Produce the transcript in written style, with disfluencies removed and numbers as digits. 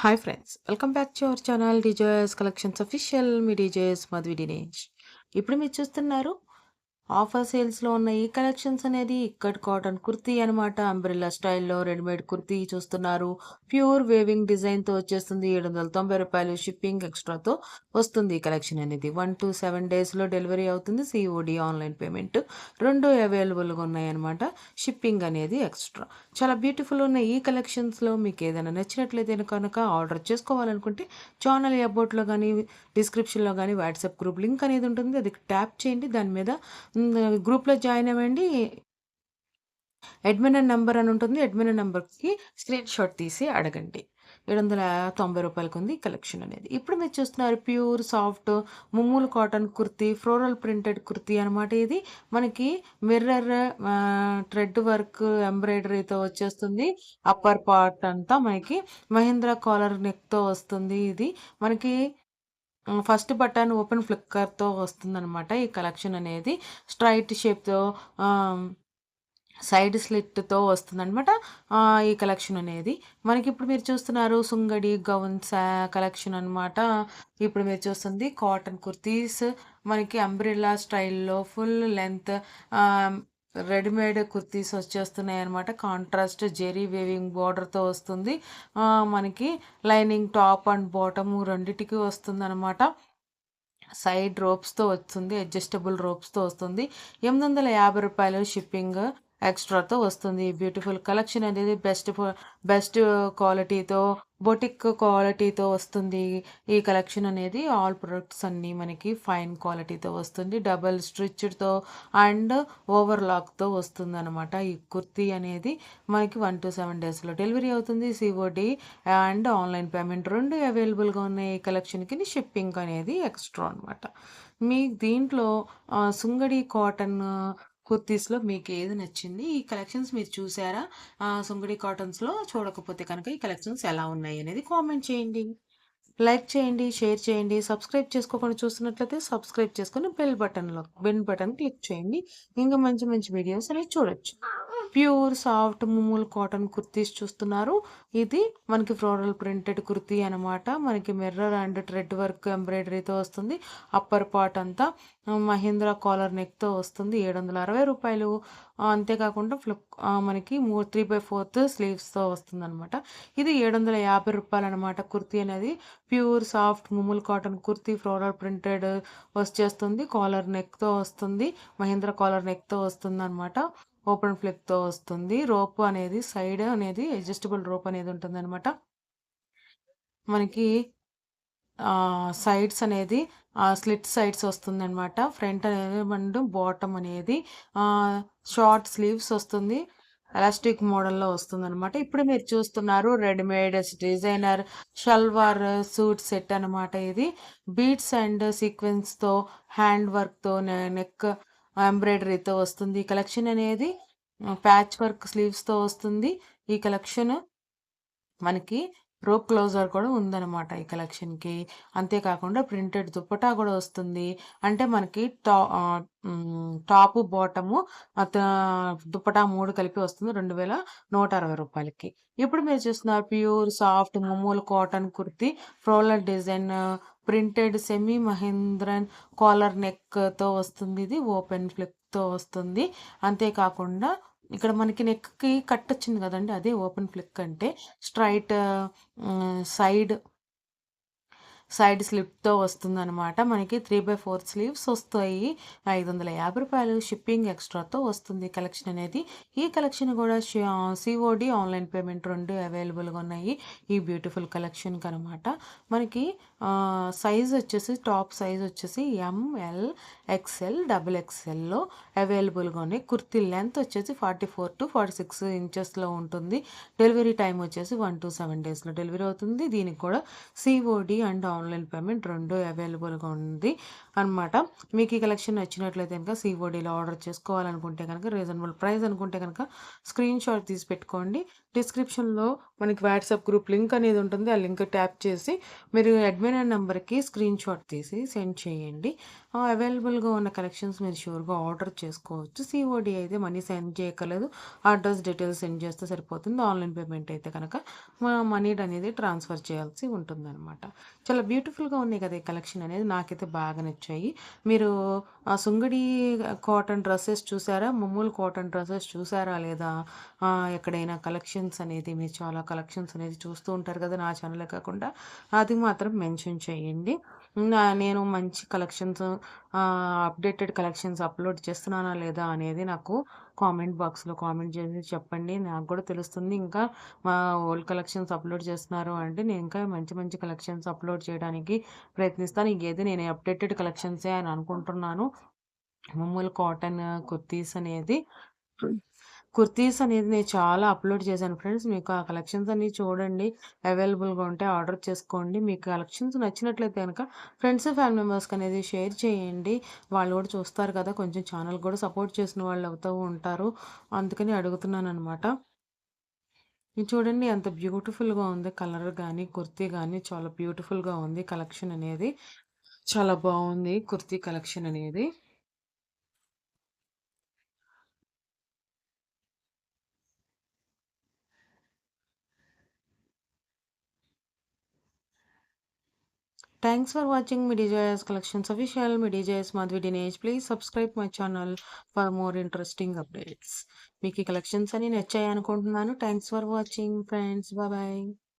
Hi friends, welcome back to our channel DJS collections official. మీ DJS Madhuvi Dinesh. ఇప్పుడు మీరు చూస్తున్నారు ఆఫర్ సేల్స్లో ఉన్న ఈ కలెక్షన్స్ అనేది ఇక్కట్ కాటన్ కుర్తీ అనమాట. అంబ్రెల్లా స్టైల్లో రెడీమేడ్ కుర్తీ చూస్తున్నారు. ప్యూర్ వేవింగ్ డిజైన్తో వచ్చేస్తుంది. రూ. 790 షిప్పింగ్ ఎక్స్ట్రాతో వస్తుంది. ఈ కలెక్షన్ అనేది 1 to 7 డేస్లో డెలివరీ అవుతుంది. సిఓడి ఆన్లైన్ పేమెంట్ రెండు అవైలబుల్గా ఉన్నాయన్నమాట. షిప్పింగ్ అనేది ఎక్స్ట్రా. చాలా బ్యూటిఫుల్ ఉన్న ఈ కలెక్షన్స్లో మీకు ఏదైనా నచ్చినట్లయితే కనుక ఆర్డర్ చేసుకోవాలనుకుంటే ఛానల్ అబౌట్లో కానీ డిస్క్రిప్షన్లో కానీ వాట్సాప్ గ్రూప్ లింక్ అనేది ఉంటుంది. అది ట్యాప్ చేయండి. దాని మీద గ్రూప్లో జాయిన్ అవ్వండి. అడ్మిన్ నెంబర్ అని ఉంటుంది. అడ్మిన్ నెంబర్కి స్క్రీన్ షాట్ తీసి అడగండి. రూ. 790 ఉంది కలెక్షన్ అనేది. ఇప్పుడు మీరు చూస్తున్నారు pure soft mulmul cotton kurti, floral printed kurti అనమాట. ఇది మనకి మిర్రర్ థ్రెడ్ వర్క్ ఎంబ్రాయిడరీతో వచ్చేస్తుంది. అప్పర్ పార్ట్ అంతా మనకి మహీంద్రా కాలర్ నెక్తో వస్తుంది. ఇది మనకి ఫస్ట్ బటన్ ఓపెన్ ఫ్లిక్కర్తో వస్తుందన్నమాట. ఈ కలెక్షన్ అనేది స్ట్రైట్ షేప్తో సైడ్ స్లిట్తో వస్తుందన్నమాట. ఈ కలెక్షన్ అనేది మనకి ఇప్పుడు మీరు చూస్తున్నారు సుంగడి గౌన్స్ కలెక్షన్ అనమాట. ఇప్పుడు మీరు చూస్తుంది కాటన్ కుర్తీస్ మనకి అంబ్రెల్లా స్టైల్లో ఫుల్ లెంత్ రెడీమేడ్ కుర్తీస్ వచ్చేస్తున్నాయి అనమాట. కాంట్రాస్ట్ జెరీ వేవింగ్ బార్డర్తో వస్తుంది. మనకి లైనింగ్ టాప్ అండ్ బాటమ్ రెండిటికి వస్తుంది అనమాట. సైడ్ రోప్స్తో వస్తుంది. అడ్జస్టబుల్ రోప్స్తో వస్తుంది. రూ. 850 షిప్పింగ్ ఎక్స్ట్రాతో వస్తుంది. బ్యూటిఫుల్ కలెక్షన్ అనేది బెస్ట్ క్వాలిటీతో బొటిక్ క్వాలిటీతో వస్తుంది. ఈ కలెక్షన్ అనేది ఆల్ ప్రొడక్ట్స్ అన్నీ మనకి ఫైన్ క్వాలిటీతో వస్తుంది. డబల్ స్టిచ్డ్తో అండ్ ఓవర్లాక్తో వస్తుంది అనమాట. ఈ కుర్తీ అనేది మనకి 1 to 7 డేస్లో డెలివరీ అవుతుంది. సిఓడి అండ్ ఆన్లైన్ పేమెంట్ రెండు అవైలబుల్గా ఉన్నాయి. ఈ కలెక్షన్కి షిప్పింగ్ అనేది ఎక్స్ట్రా అనమాట. మీ దీంట్లో సుంగడి కాటన్ కుర్తీస్లో మీకు ఏది నచ్చింది? ఈ కలెక్షన్స్ మీరు చూసారా? సుంగడి కాటన్స్లో చూడకపోతే కనుక ఈ కలెక్షన్స్ ఎలా ఉన్నాయి అనేది కామెంట్ చేయండి. లైక్ చేయండి, షేర్ చేయండి. సబ్స్క్రైబ్ చేసుకోకుండా చూస్తున్నట్లయితే సబ్స్క్రైబ్ చేసుకొని బెల్ బటన్ క్లిక్ చేయండి. ఇంకా మంచి మంచి వీడియోస్ అనేవి చూడొచ్చు. ప్యూర్ సాఫ్ట్ ముమూల్ కాటన్ కుర్తీస్ చూస్తున్నారు. ఇది మనకి ఫ్లోరల్ ప్రింటెడ్ కుర్తీ అనమాట. మనకి మిర్రర్ అండ్ థ్రెడ్ వర్క్ ఎంబ్రాయిడరీతో వస్తుంది. అప్పర్ పార్ట్ అంతా మహీంద్రా కాలర్ నెక్తో వస్తుంది. రూ. 760. అంతేకాకుండా మనకి 3/4 స్లీవ్స్తో వస్తుంది అనమాట. ఇది రూ. 750 అనమాట. కుర్తీ అనేది pure soft mulmul cotton kurti floral printed వచ్చేస్తుంది. కాలర్ నెక్తో వస్తుంది. మహీంద్రా కాలర్ నెక్తో వస్తుంది అనమాట. ఓపెన్ ఫ్లిక్తో వస్తుంది. రోప్ అనేది సైడ్ అనేది అడ్జస్టబుల్ రోప్ అనేది ఉంటుంది అనమాట. మనకి సైడ్స్ అనేది స్లిట్ సైడ్స్ వస్తుందన్నమాట. ఫ్రంట్ అనేది అండ్ బాటమ్ అనేది షార్ట్ స్లీవ్స్ వస్తుంది. ఎలాస్టిక్ మోడల్లో వస్తుందన్నమాట. ఇప్పుడు మీరు చూస్తున్నారు readymade designer salwar suit set అనమాట. ఇది బీడ్స్ అండ్ సీక్వెన్స్తో హ్యాండ్ వర్క్తో నెక్ ఎంబ్రాయిడరీతో వస్తుంది. ఈ కలెక్షన్ అనేది ప్యాచ్ వర్క్ స్లీవ్స్తో వస్తుంది. ఈ కలెక్షన్ మనకి రోప్ క్లోజర్ కూడా ఉందన్నమాట ఈ కలెక్షన్కి. అంతేకాకుండా ప్రింటెడ్ దుప్పటా కూడా వస్తుంది. అంటే మనకి టాపు బాటము దుప్పటా 3 కలిపి వస్తుంది రూ. 2160. ఇప్పుడు మీరు చూస్తున్నారు pure soft mulmul cotton kurti floral design printed semi మహేంద్రన్ కాలర్ నెక్తో వస్తుంది. ఇది ఓపెన్ ఫ్లిక్తో వస్తుంది. అంతేకాకుండా ఇక్కడ మనకి నెక్కి కట్ వచ్చింది కదండి, అదే ఓపెన్ ఫ్లిక్ అంటే స్ట్రైట్ సైడ్ సైడ్ స్లిప్తో వస్తుందన్నమాట. మనకి 3/4 స్లీవ్స్ వస్తాయి. రూ. 550 షిప్పింగ్ ఎక్స్ట్రాతో వస్తుంది కలెక్షన్ అనేది. ఈ కలెక్షన్ కూడా సిఓడి ఆన్లైన్ పేమెంట్ రెండు అవైలబుల్గా ఉన్నాయి ఈ బ్యూటిఫుల్ కలెక్షన్కి అనమాట. మనకి సైజ్ వచ్చేసి టాప్ సైజ్ వచ్చేసి ఎంఎల్ ఎక్స్ఎల్ XXLలో అవైలబుల్గా ఉన్నాయి. కుర్తీ లెంత్ వచ్చేసి 44 to 46 ఇంచెస్లో ఉంటుంది. డెలివరీ టైం వచ్చేసి 1 to 7 డేస్లో డెలివరీ అవుతుంది. దీనికి కూడా సిఓడి అండ్ ఆన్లైన్ పేమెంట్ రెండు అవైలబుల్గా ఉంది అనమాట. మీకు ఈ కలెక్షన్ నచ్చినట్లయితే కనుక సిఓడిలో ఆర్డర్ చేసుకోవాలనుకుంటే కనుక రీజనబుల్ ప్రైస్ అనుకుంటే కనుక స్క్రీన్ షాట్ తీసి పెట్టుకోండి. డిస్క్రిప్షన్‌లో మనకి వాట్సాప్ గ్రూప్ లింక్ అనేది ఉంటుంది. ఆ లింక్ ట్యాప్ చేసి మీరు అడ్మిన్ నంబర్‌కి స్క్రీన్‌షాట్ తీసి సెండ్ చేయండి. అవైలబుల్‌గా ఉన్న కలెక్షన్స్ మీరు ష్యూర్‌గా ఆర్డర్ చేసుకోవచ్చు. సీఓడీ అయితే మనీ సెండ్ చేయక్కర్లేదు. అడ్రస్ డీటెయిల్స్ సెండ్ చేస్తే సరిపోతుంది. ఆన్‌లైన్ పేమెంట్ అయితే కనుక మనీ అనేది ట్రాన్స్‌ఫర్ చేయాల్సి ఉంటుందనమాట. చాలా బ్యూటిఫుల్‌గా ఉన్నాయి కదా! ఈ కలెక్షన్ అనేది నాకైతే బాగా నచ్చాయి. మీరు సుంగడి కాటన్ డ్రెసెస్ చూసారా? మామూలు కాటన్ డ్రెసెస్ చూసారా లేదా? ఎక్కడైనా కలెక్షన్స్ అనేది మీరు చాలా కలెక్షన్స్ అనేది చూస్తూ ఉంటారు కదా! నా ఛానలే కాకుండా. అది మాత్రం మెన్షన్ చేయండి. నేను మంచి కలెక్షన్స్ అప్డేటెడ్ కలెక్షన్స్ అప్‌లోడ్ చేస్తున్నానా లేదా అనేది నాకు కామెంట్ బాక్స్‌లో కామెంట్ చేసి చెప్పండి. నాకు కూడా తెలుస్తుంది. ఇంకా ఓల్డ్ కలెక్షన్స్ అప్‌లోడ్ చేస్తున్నారు అంటే నేను ఇంకా మంచి మంచి కలెక్షన్స్ అప్‌లోడ్ చేయడానికి ప్రయత్నిస్తాను. ఇగేది నేను అప్డేటెడ్ కలెక్షన్సే అని అనుకుంటున్నాను. మామూలు కాటన్ కుర్తీస్ అనేది కుర్తీస్ అనేది నేను చాలా అప్‌లోడ్ చేశాను ఫ్రెండ్స్. మీకు ఆ కలెక్షన్స్ అన్నీ చూడండి. అవైలబుల్‌గా ఉంటే ఆర్డర్ చేసుకోండి. మీకు కలెక్షన్స్ నచ్చినట్లయితే గనక ఫ్రెండ్స్, ఫ్యామిలీ మెంబర్స్‌కి అనేది షేర్ చేయండి. వాళ్ళు కూడా చూస్తారు కదా! కొంచెం ఛానల్ కూడా సపోర్ట్ చేసిన వాళ్ళు అవుతూ ఉంటారు. అందుకని అడుగుతున్నాననమాట. ఇది చూడండి ఎంత బ్యూటిఫుల్‌గా ఉంది. కలర్ గాని, కుర్తీ గాని చాలా బ్యూటిఫుల్‌గా ఉంది. కలెక్షన్ అనేది చాలా బావుంది. కుర్తీ కలెక్షన్ అనేది. Thanks for watching my DJS Collections Official. My DJS Madhvi Dinesh. Please subscribe my channel for more interesting updates. మీకు ఈ కలెక్షన్స్ అన్ని నచ్చాయి అనుకుంటున్నాను. Thanks for watching friends. Bye bye.